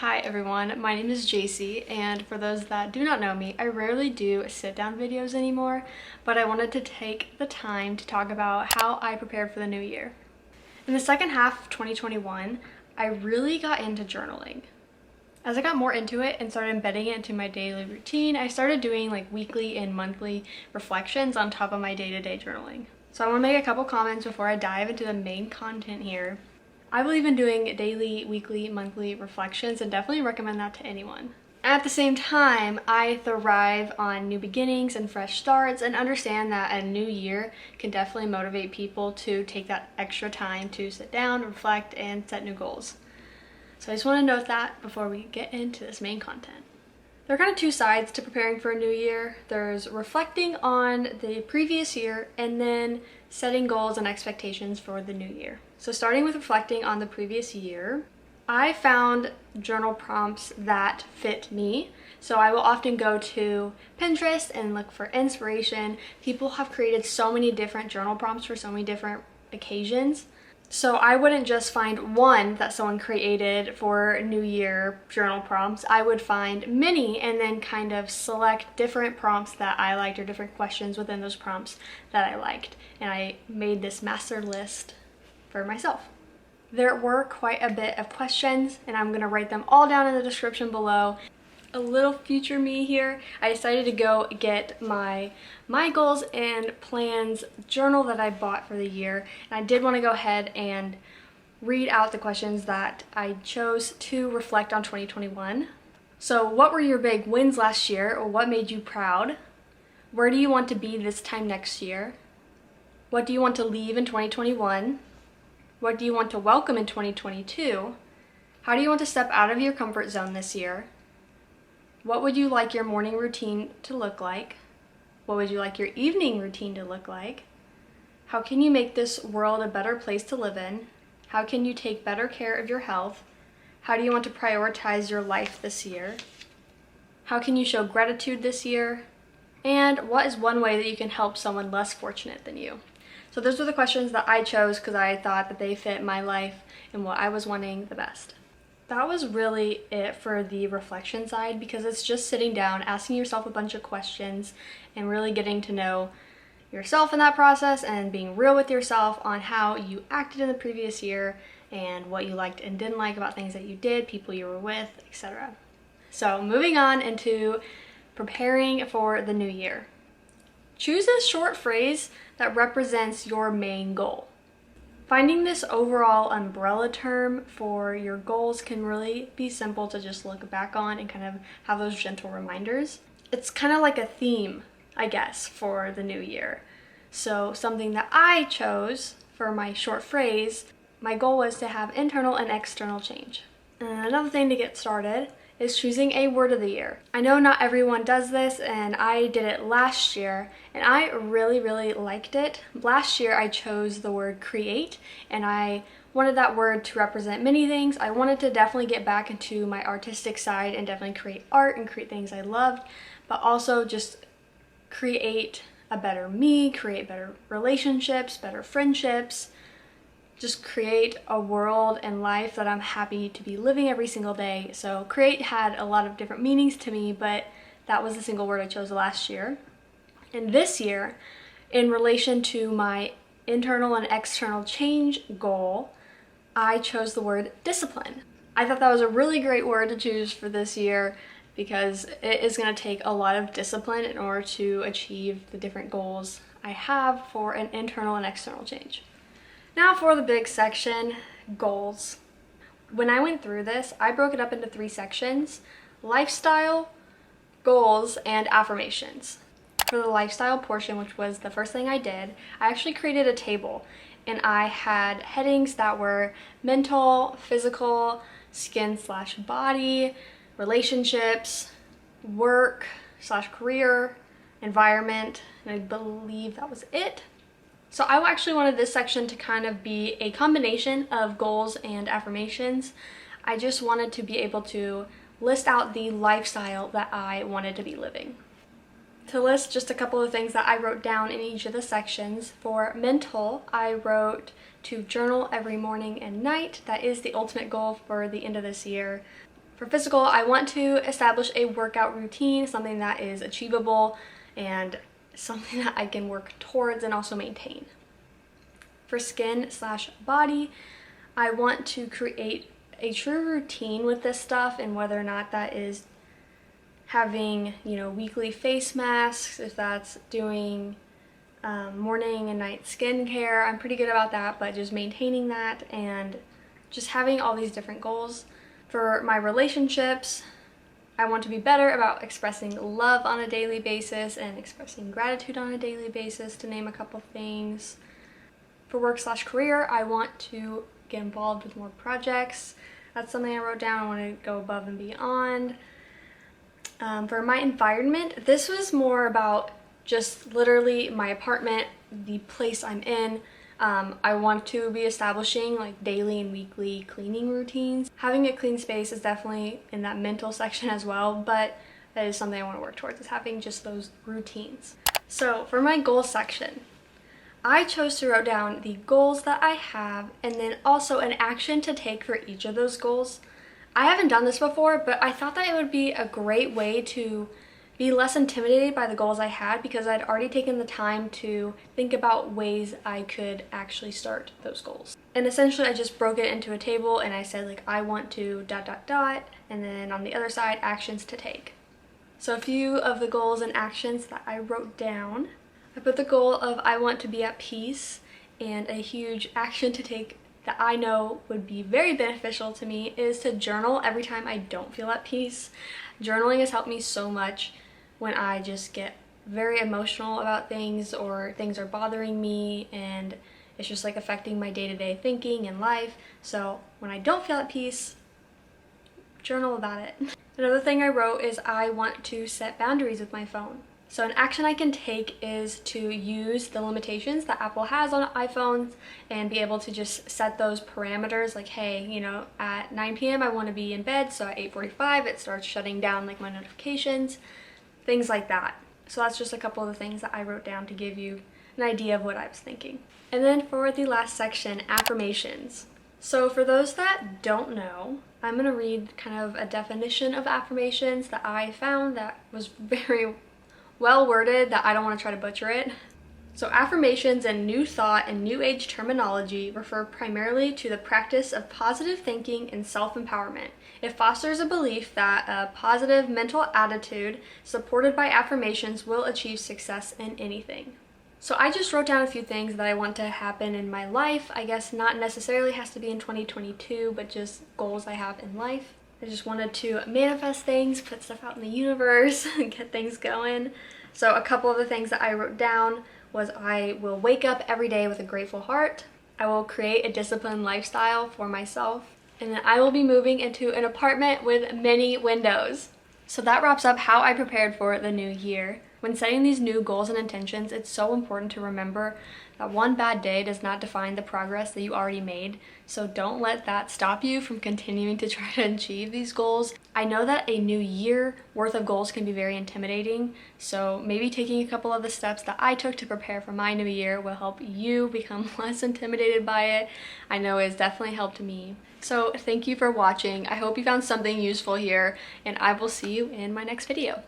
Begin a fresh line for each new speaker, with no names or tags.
Hi everyone, my name is JC, and for those that do not know me, I rarely do sit-down videos anymore, but I wanted to take the time to talk about how I prepared for the new year. In the second half of 2021, I really got into journaling. As I got more into it and started embedding it into my daily routine, I started doing like weekly and monthly reflections on top of my day-to-day journaling. So I want to make a couple comments before I dive into the main content here. I believe in doing daily, weekly, monthly reflections and definitely recommend that to anyone. At the same time, I thrive on new beginnings and fresh starts and understand that a new year can definitely motivate people to take that extra time to sit down, reflect, and set new goals. So I just want to note that before we get into this main content. There are kind of two sides to preparing for a new year. There's reflecting on the previous year and then setting goals and expectations for the new year. So starting with reflecting on the previous year, I found journal prompts that fit me. So I will often go to Pinterest and look for inspiration. People have created so many different journal prompts for so many different occasions. So I wouldn't just find one that someone created for New Year journal prompts. I would find many and then kind of select different prompts that I liked or different questions within those prompts that I liked. And I made this master list for myself. There were quite a bit of questions and I'm gonna write them all down in the description below. A little future me here, I decided to go get my goals and plans journal that I bought for the year, and I did want to go ahead and read out the questions that I chose to reflect on 2021. So what were your big wins last year, or what made you proud? Where do you want to be this time next year? What do you want to leave in 2021? What do you want to welcome in 2022? How do you want to step out of your comfort zone this year? What would you like your morning routine to look like? What would you like your evening routine to look like? How can you make this world a better place to live in? How can you take better care of your health? How do you want to prioritize your life this year? How can you show gratitude this year? And what is one way that you can help someone less fortunate than you? So those were the questions that I chose because I thought that they fit my life and what I was wanting the best. That was really it for the reflection side, because it's just sitting down, asking yourself a bunch of questions and really getting to know yourself in that process and being real with yourself on how you acted in the previous year and what you liked and didn't like about things that you did, people you were with, etc. So moving on into preparing for the new year. Choose a short phrase that represents your main goal. Finding this overall umbrella term for your goals can really be simple to just look back on and kind of have those gentle reminders. It's kind of like a theme, I guess, for the new year. So something that I chose for my short phrase, my goal was to have internal and external change. And another thing to get started is choosing a word of the year. I know not everyone does this, and I did it last year and I really liked it. Last year I chose the word create, and I wanted that word to represent many things. I wanted to definitely get back into my artistic side and definitely create art and create things I loved, but also just create a better me, create better relationships, better friendships, just create a world and life that I'm happy to be living every single day. So create had a lot of different meanings to me, but that was the single word I chose last year. And this year, in relation to my internal and external change goal, I chose the word discipline. I thought that was a really great word to choose for this year because it is going to take a lot of discipline in order to achieve the different goals I have for an internal and external change. Now for the big section, goals. When I went through this, I broke it up into 3 sections: lifestyle, goals, and affirmations. For the lifestyle portion, which was the first thing I did, I actually created a table and I had headings that were mental, physical, skin/body, relationships, work/career, environment, and I believe that was it. So I actually wanted this section to kind of be a combination of goals and affirmations. I just wanted to be able to list out the lifestyle that I wanted to be living. To list just a couple of things that I wrote down in each of the sections, for mental, I wrote to journal every morning and night. That is the ultimate goal for the end of this year. For physical, I want to establish a workout routine, something that is achievable and something that I can work towards and also maintain. For skin/body, I want to create a true routine with this stuff, and whether or not that is having, weekly face masks, if that's doing morning and night skincare, I'm pretty good about that, but just maintaining that and just having all these different goals. For my relationships, I want to be better about expressing love on a daily basis and expressing gratitude on a daily basis, to name a couple things. For work/career, I want to get involved with more projects. That's something I wrote down. I want to go above and beyond. For my environment, this was more about just literally my apartment, the place I'm in. I want to be establishing like daily and weekly cleaning routines. Having a clean space is definitely in that mental section as well, but that is something I want to work towards, is having just those routines. So for my goals section, I chose to write down the goals that I have and then also an action to take for each of those goals. I haven't done this before, but I thought that it would be a great way to be less intimidated by the goals I had, because I'd already taken the time to think about ways I could actually start those goals. And essentially I just broke it into a table and I said I want to ... and then on the other side, actions to take. So a few of the goals and actions that I wrote down. I put the goal of I want to be at peace, and a huge action to take that I know would be very beneficial to me is to journal every time I don't feel at peace. Journaling has helped me so much when I just get very emotional about things, or things are bothering me and it's just affecting my day-to-day thinking and life. So when I don't feel at peace, journal about it. Another thing I wrote is I want to set boundaries with my phone. So an action I can take is to use the limitations that Apple has on iPhones and be able to just set those parameters, hey, at 9 p.m. I want to be in bed, so at 8:45 it starts shutting down my notifications, things like that. So that's just a couple of the things that I wrote down to give you an idea of what I was thinking. And then for the last section, affirmations. So for those that don't know, I'm going to read kind of a definition of affirmations that I found that was very well worded, that I don't want to try to butcher it. So affirmations in New Thought and New Age terminology refer primarily to the practice of positive thinking and self-empowerment. It fosters a belief that a positive mental attitude supported by affirmations will achieve success in anything. So I just wrote down a few things that I want to happen in my life. I guess not necessarily has to be in 2022, but just goals I have in life. I just wanted to manifest things, put stuff out in the universe, get things going. So a couple of the things that I wrote down was I will wake up every day with a grateful heart. I will create a disciplined lifestyle for myself. And then I will be moving into an apartment with many windows. So that wraps up how I prepared for the new year. When setting these new goals and intentions, it's so important to remember that one bad day does not define the progress that you already made. So don't let that stop you from continuing to try to achieve these goals. I know that a new year worth of goals can be very intimidating, so maybe taking a couple of the steps that I took to prepare for my new year will help you become less intimidated by it. I know it's definitely helped me. So thank you for watching. I hope you found something useful here, and I will see you in my next video.